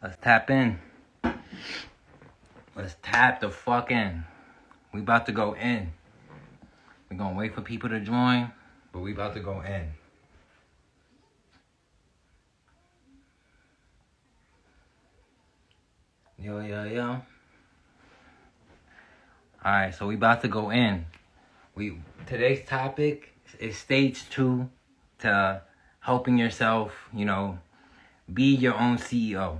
Let's tap in. Let's tap the fuck in. We about to go in. We're gonna wait for people to join, but we about to go in. Yo. Alright, so we about to go in. Today's topic is stage 2 to helping yourself, be your own CEO.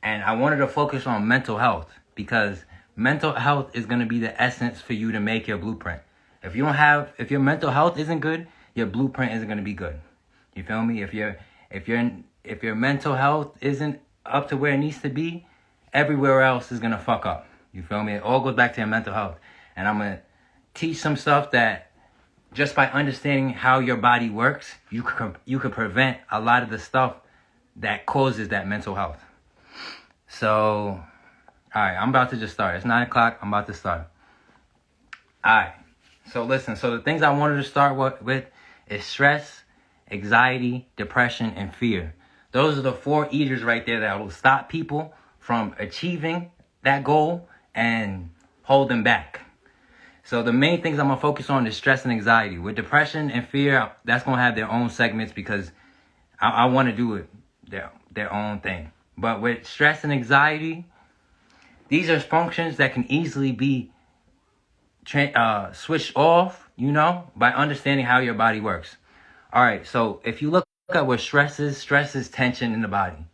And I wanted to focus on mental health because mental health is going to be the essence for you to make your blueprint. If your mental health isn't good, your blueprint isn't going to be good. You feel me? If your mental health isn't up to where it needs to be, everywhere else is going to fuck up. You feel me? It all goes back to your mental health. And I'm going to teach some stuff that just by understanding how your body works, you could prevent a lot of the stuff that causes that mental health. So, alright, I'm about to just start. It's 9 o'clock. I'm about to start. Alright, so listen. So the things I wanted to start with is stress, anxiety, depression, and fear. Those are the 4 eaters right there that will stop people from achieving that goal and hold them back. So the main things I'm going to focus on is stress and anxiety. With depression and fear, that's going to have their own segments because I want to do it their own thing. But with stress and anxiety, these are functions that can easily be switched off, by understanding how your body works. All right, so if you look at what stress is tension in the body.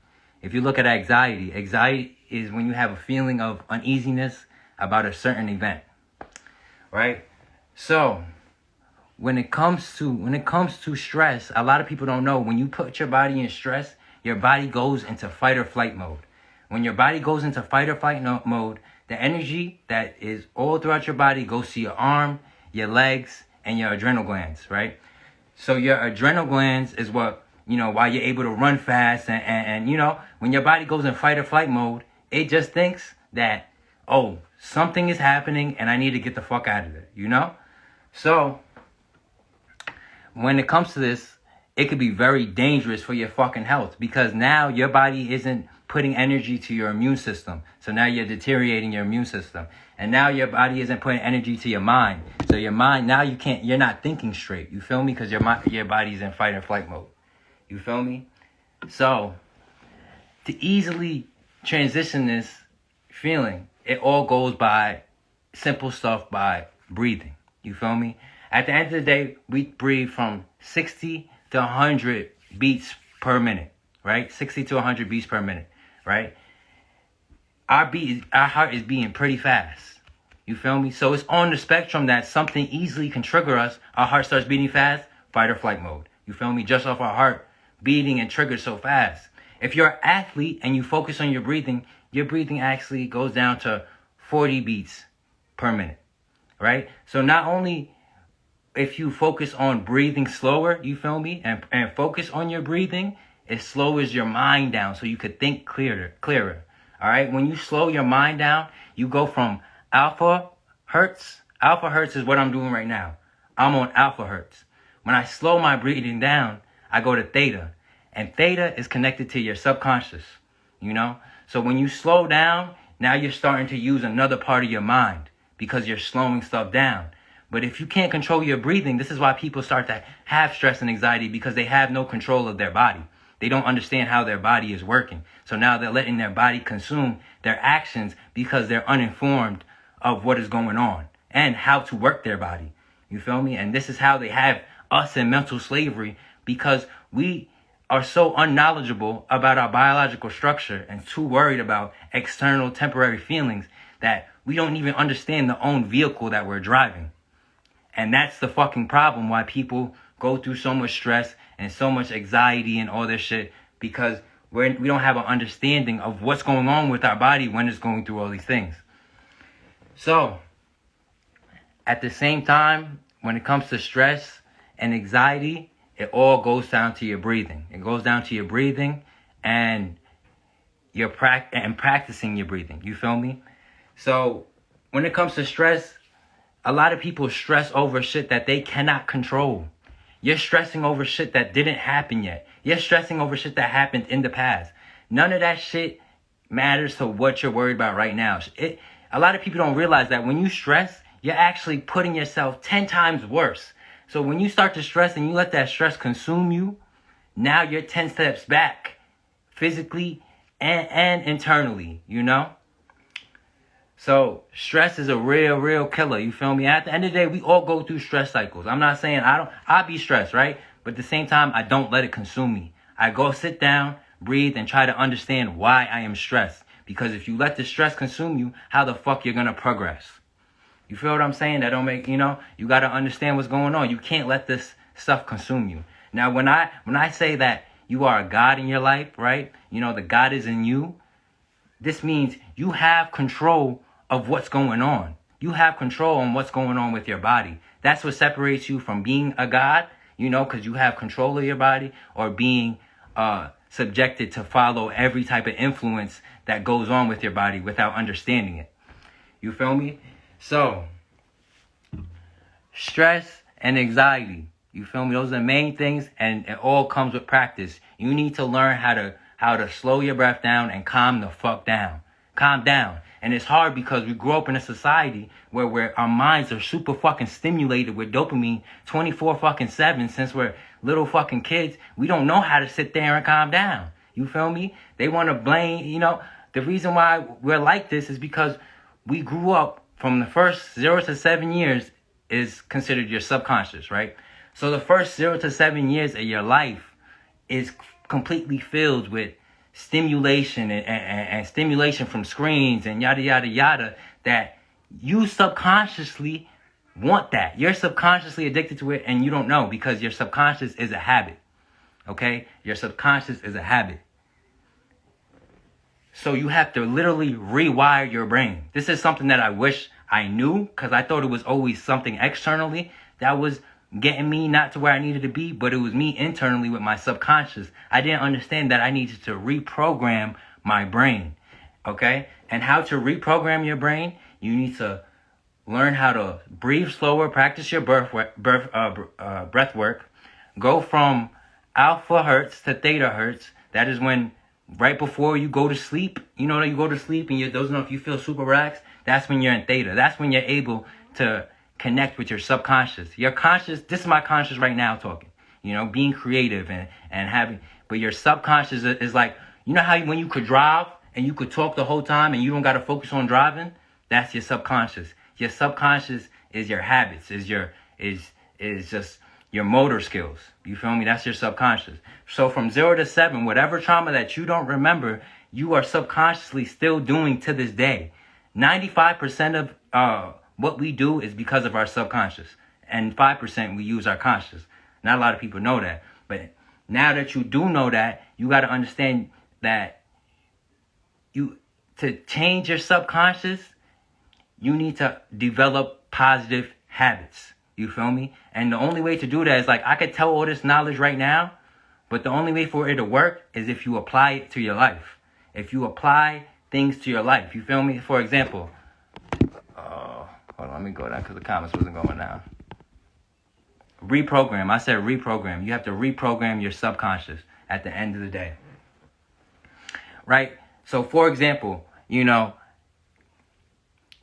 If you look at anxiety is when you have a feeling of uneasiness about a certain event, right? So when it comes to stress, a lot of people don't know when you put your body in stress, your body goes into fight or flight mode. When your body goes into fight or flight mode, the energy that is all throughout your body goes to your arm, your legs, and your adrenal glands, right? So your adrenal glands is what, why you're able to run fast and when your body goes in fight or flight mode, it just thinks that, oh, something is happening and I need to get the fuck out of it, So when it comes to this, it could be very dangerous for your fucking health because now your body isn't putting energy to your immune system. So now you're deteriorating your immune system. And now your body isn't putting energy to your mind. So your mind, now you're not thinking straight. You feel me? Because your body's in fight or flight mode. You feel me? So to easily transition this feeling, it all goes by simple stuff by breathing. You feel me? At the end of the day, we breathe from 60 to 100 beats per minute, right? 60 to 100 beats per minute, right? Our heart is beating pretty fast. You feel me? So it's on the spectrum that something easily can trigger us. Our heart starts beating fast, fight or flight mode. You feel me? Just off our heart beating and triggered so fast. If you're an athlete and you focus on your breathing actually goes down to 40 beats per minute, right? So not only if you focus on breathing slower, you feel me, and focus on your breathing, it slows your mind down so you could think clearer. All right, when you slow your mind down, you go from alpha hertz. Alpha hertz is what I'm doing right now. I'm on alpha hertz. When I slow my breathing down, I go to theta, and theta is connected to your subconscious. So when you slow down, now you're starting to use another part of your mind because you're slowing stuff down. But if you can't control your breathing, this is why people start to have stress and anxiety because they have no control of their body. They don't understand how their body is working. So now they're letting their body consume their actions because they're uninformed of what is going on and how to work their body. You feel me? And this is how they have us in mental slavery because we are so unknowledgeable about our biological structure and too worried about external temporary feelings that we don't even understand the own vehicle that we're driving. And that's the fucking problem why people go through so much stress and so much anxiety and all this shit because we don't have an understanding of what's going on with our body when it's going through all these things. So, at the same time, when it comes to stress and anxiety, it all goes down to your breathing. It goes down to your breathing and your practicing your breathing. You feel me? So, when it comes to stress, a lot of people stress over shit that they cannot control. You're stressing over shit that didn't happen yet. You're stressing over shit that happened in the past. None of that shit matters to what you're worried about right now. A lot of people don't realize that when you stress, you're actually putting yourself 10 times worse. So when you start to stress and you let that stress consume you, now you're 10 steps back, physically and internally, you know? So stress is a real killer, you feel me? At the end of the day, we all go through stress cycles. I'm not saying I be stressed, right? But at the same time, I don't let it consume me. I go sit down, breathe, and try to understand why I am stressed. Because if you let the stress consume you, how the fuck you're gonna progress? You feel what I'm saying? That don't make, you got to understand what's going on. You can't let this stuff consume you. Now, when I say that you are a God in your life, right? The God is in you. This means you have control of what's going on. You have control on what's going on with your body. That's what separates you from being a God, because you have control of your body, or being subjected to follow every type of influence that goes on with your body without understanding it. You feel me? So, stress and anxiety, you feel me? Those are the main things, and it all comes with practice. You need to learn how to slow your breath down and calm the fuck down. Calm down. And it's hard because we grew up in a society where our minds are super fucking stimulated with dopamine 24/7 since we're little fucking kids. We don't know how to sit there and calm down. You feel me? They want to blame, the reason why we're like this is because we grew up from the first 0 to 7 years is considered your subconscious, right? So the first 0 to 7 years of your life is completely filled with stimulation and stimulation from screens and yada, yada, yada, that you subconsciously want that. You're subconsciously addicted to it and you don't know because your subconscious is a habit, okay? Your subconscious is a habit. So you have to literally rewire your brain. This is something that I wish I knew because I thought it was always something externally that was getting me not to where I needed to be, but it was me internally with my subconscious. I didn't understand that I needed to reprogram my brain, okay? And how to reprogram your brain, you need to learn how to breathe slower, practice your breath work, go from alpha hertz to theta hertz. That is when right before you go to sleep, you go to sleep and you're dozing off, you feel super relaxed. That's when you're in theta. That's when you're able to connect with your subconscious. Your conscious, this is my conscious right now talking, being creative and having, but your subconscious is like, how when you could drive and you could talk the whole time and you don't got to focus on driving? That's your subconscious. Your subconscious is your habits, is just your motor skills. You feel me? That's your subconscious. So from 0 to 7, whatever trauma that you don't remember, you are subconsciously still doing to this day. 95% of what we do is because of our subconscious. And 5% we use our conscious. Not a lot of people know that. But now that you do know that, you got to understand that to change your subconscious, you need to develop positive habits. You feel me? And the only way to do that is like, I could tell all this knowledge right now, but the only way for it to work is if you apply it to your life. If you apply things to your life. You feel me? For example, hold on, let me go down because the comments wasn't going down. Reprogram. I said reprogram. You have to reprogram your subconscious at the end of the day. Right? So, for example,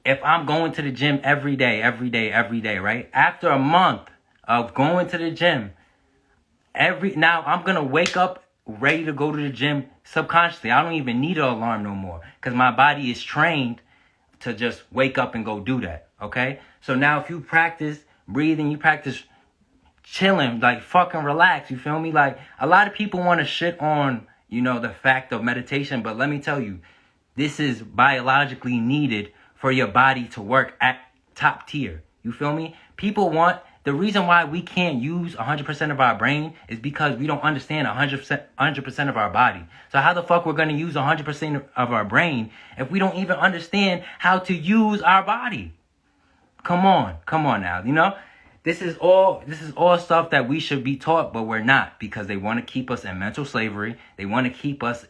if I'm going to the gym every day, right? After a month of going to the gym, now I'm going to wake up ready to go to the gym subconsciously. I don't even need an alarm no more because my body is trained to just wake up and go do that, okay? So now if you practice breathing, you practice chilling, like fucking relax, you feel me? Like a lot of people want to shit on, the fact of meditation, but let me tell you, this is biologically needed for your body to work at top tier. You feel me? The reason why we can't use 100% of our brain is because we don't understand 100% of our body. So how the fuck we're going to use 100% of our brain if we don't even understand how to use our body? Come on now. This is all stuff that we should be taught, but we're not, because they want to keep us in mental slavery. They want to keep us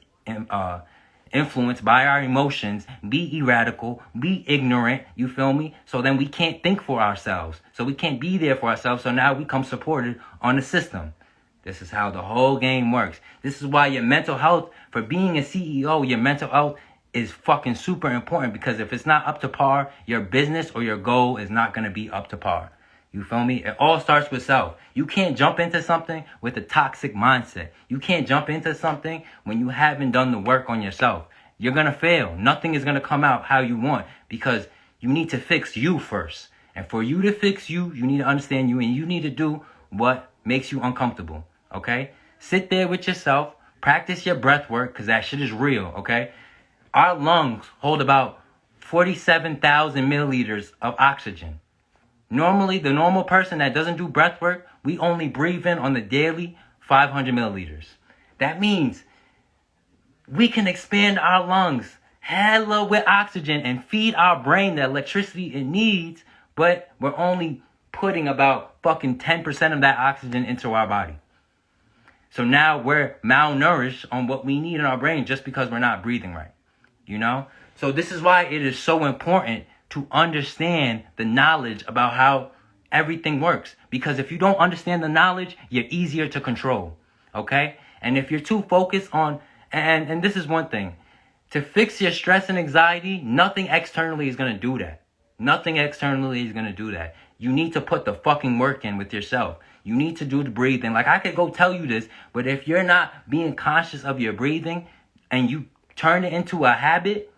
influenced by our emotions, be erratical, be ignorant, you feel me? So then we can't think for ourselves. So we can't be there for ourselves. So now we come supported on the system. This is how the whole game works. This is why your mental health, for being a CEO, your mental health is fucking super important, because if it's not up to par, your business or your goal is not going to be up to par. You feel me? It all starts with self. You can't jump into something with a toxic mindset. You can't jump into something when you haven't done the work on yourself. You're going to fail. Nothing is going to come out how you want, because you need to fix you first. And for you to fix you, you need to understand you, and you need to do what makes you uncomfortable. Okay? Sit there with yourself. Practice your breath work, because that shit is real. Okay? Our lungs hold about 47,000 milliliters of oxygen. Normally, the normal person that doesn't do breath work, we only breathe in on the daily 500 milliliters. That means we can expand our lungs hella with oxygen and feed our brain the electricity it needs, but we're only putting about fucking 10% of that oxygen into our body. So now we're malnourished on what we need in our brain just because we're not breathing right. You know? So this is why it is so important to understand the knowledge about how everything works. Because if you don't understand the knowledge, you're easier to control. Okay? And if you're too focused on, and this is one thing, to fix your stress and anxiety, nothing externally is going to do that. Nothing externally is going to do that. You need to put the fucking work in with yourself. You need to do the breathing. Like, I could go tell you this, but if you're not being conscious of your breathing and you turn it into a habit,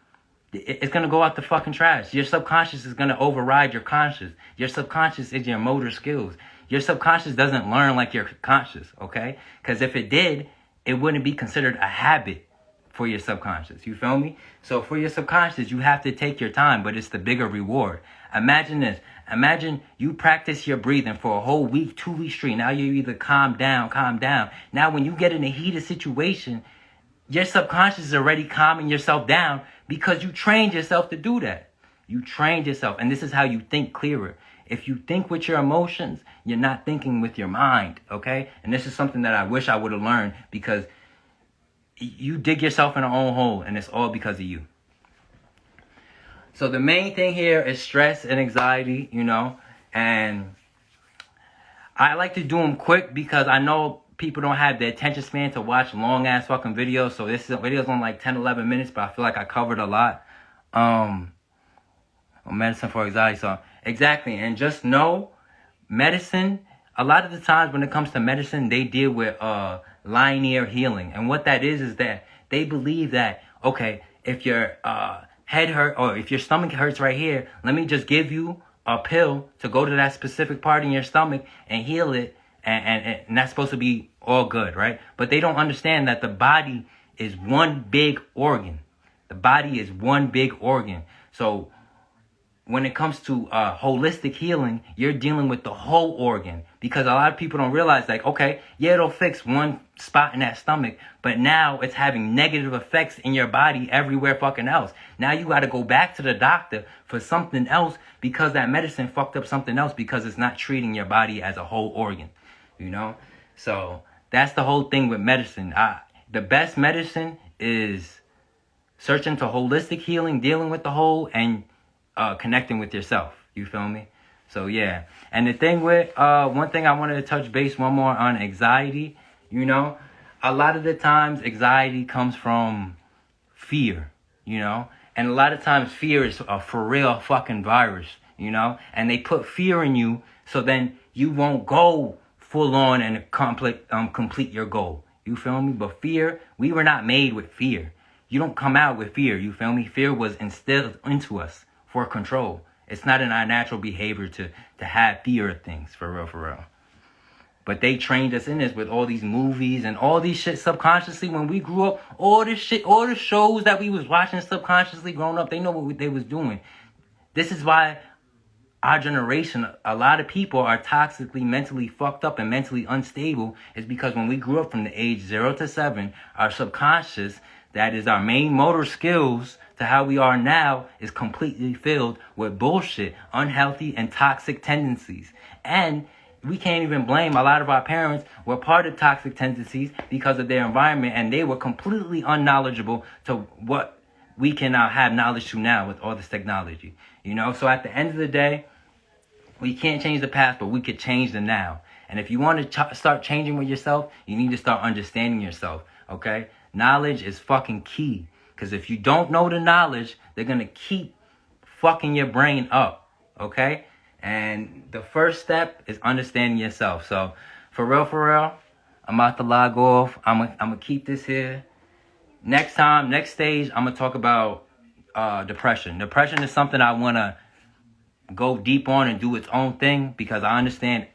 it's going to go out the fucking trash. Your subconscious is going to override your conscious. Your subconscious is your motor skills. Your subconscious doesn't learn like your conscious, okay? Because if it did, it wouldn't be considered a habit for your subconscious. You feel me? So for your subconscious, you have to take your time, but it's the bigger reward. Imagine this. Imagine you practice your breathing for a whole week, 2 weeks straight. Now you either calm down. Now when you get in a heated situation, your subconscious is already calming yourself down because you trained yourself to do that. You trained yourself. And this is how you think clearer. If you think with your emotions, you're not thinking with your mind, okay? And this is something that I wish I would have learned, because you dig yourself in your own hole, and it's all because of you. So the main thing here is stress and anxiety, you know, and I like to do them quick because I know people don't have the attention span to watch long ass fucking videos. So this video is on like 10, 11 minutes, but I feel like I covered a lot. Medicine for anxiety. So exactly. And just know, medicine, a lot of the times when it comes to medicine, they deal with linear healing. And what that is that they believe that, okay, if your head hurt or if your stomach hurts right here, let me just give you a pill to go to that specific part in your stomach and heal it. And that's supposed to be all good, right? But they don't understand that the body is one big organ. The body is one big organ. So when it comes to holistic healing, you're dealing with the whole organ. Because a lot of people don't realize, like, okay, yeah, it'll fix one spot in that stomach, but now it's having negative effects in your body everywhere fucking else. Now you got to go back to the doctor for something else because that medicine fucked up something else, because it's not treating your body as a whole organ, you know? So that's the whole thing with medicine. The best medicine is searching to holistic healing, dealing with the whole, and connecting with yourself. You feel me? So yeah. And the thing with one thing I wanted to touch base one more on anxiety. You know, a lot of the times anxiety comes from fear. You know, and a lot of times fear is a for real fucking virus. You know, and they put fear in you so then you won't go full on and complete your goal. You feel me? But fear, we were not made with fear. You don't come out with fear. You feel me? Fear was instilled into us for control. It's not in our natural behavior to have fear of things, for real. But they trained us in this with all these movies and all these shit subconsciously. When we grew up, all this shit, all the shows that we was watching subconsciously growing up, they know what they was doing. This is why our generation, a lot of people are toxically, mentally fucked up and mentally unstable, is because when we grew up from the age 0 to 7, our subconscious, that is our main motor skills to how we are now, is completely filled with bullshit, unhealthy and toxic tendencies. And we can't even blame a lot of our parents were part of toxic tendencies because of their environment, and they were completely unknowledgeable to what we can have knowledge to now with all this technology. You know, so at the end of the day, we can't change the past, but we could change the now. And if you want to start changing with yourself, you need to start understanding yourself, okay? Knowledge is fucking key. Because if you don't know the knowledge, they're going to keep fucking your brain up, okay? And the first step is understanding yourself. So, for real, I'm about to log off. I'm gonna keep this here. Next stage, I'm going to talk about depression. Depression is something I want to go deep on and do its own thing, because I understand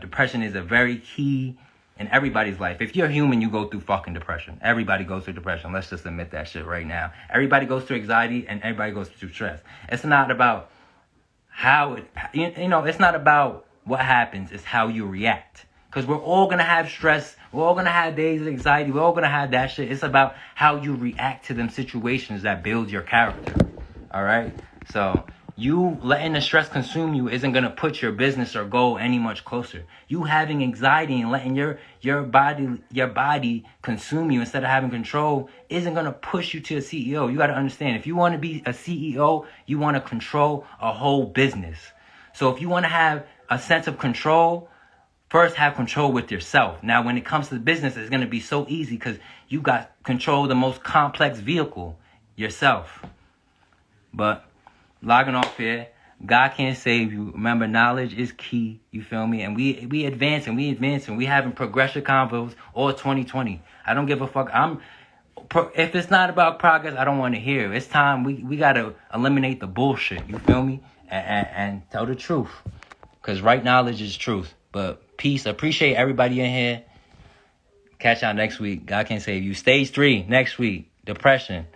depression is a very key in everybody's life. If you're human, you go through fucking depression. Everybody goes through depression. Let's just admit that shit right now. Everybody goes through anxiety and everybody goes through stress. It's not about it's not about what happens. It's how you react. Because we're all going to have stress. We're all going to have days of anxiety. We're all going to have that shit. It's about how you react to them situations that build your character. All right? So you letting the stress consume you isn't going to put your business or goal any much closer. You having anxiety and letting your body consume you instead of having control isn't going to push you to a CEO. You got to understand, if you want to be a CEO, you want to control a whole business. So if you want to have a sense of control, first have control with yourself. Now, when it comes to the business, it's going to be so easy because you got control of the most complex vehicle, yourself. But logging off here. God can't save you. Remember, knowledge is key. You feel me? And we advancing. We having progression convos all 2020. I don't give a fuck. If it's not about progress, I don't want to hear. It's time. We got to eliminate the bullshit. You feel me? And tell the truth. Because right knowledge is truth. But peace. Appreciate everybody in here. Catch y'all next week. God can't save you. Stage 3 next week. Depression.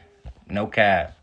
No cap.